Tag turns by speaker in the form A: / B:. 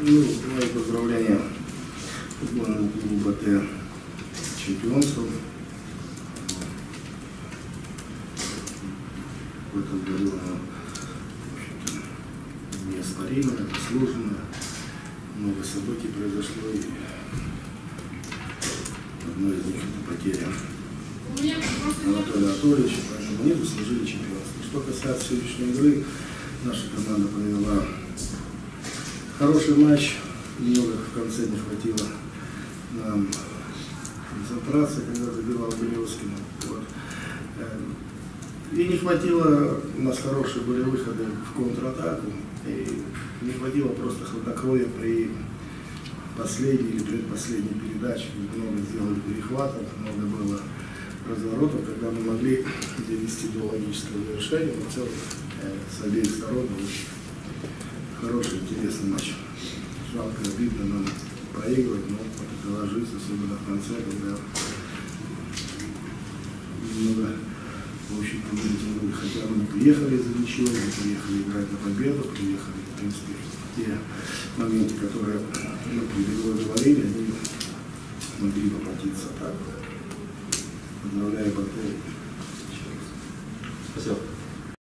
A: Ну, мои поздравления футбольному клубу БТ чемпионством. В этом году оно, в общем-то, неоспоримое, заслуженное. Много событий произошло, и одно из них это потеря Анатолия Анатольевича, поэтому они заслужили чемпионство. Что касается сегодняшней игры, наша команда провела хороший матч. Немного в конце не хватило нам концентрации, когда забивал Белевским. Вот. И не хватило, у нас хорошие были выходы в контратаку, и не хватило просто хладнокровия при последней или предпоследней передаче. Много сделали перехватов, много было разворотов, когда мы могли довести до логического завершения. Но в целом с обеих сторон был хороший, интересный матч. Жалко, обидно нам проигрывать, но такова жизнь, особенно в конце, когда немного, в общем-то, мы, хотя мы не приехали за ничего, мы приехали играть на победу, приехали, в принципе, те моменты, которые мы перед говорили, они могли воплотиться так. Поздравляю, Батэ.
B: Спасибо.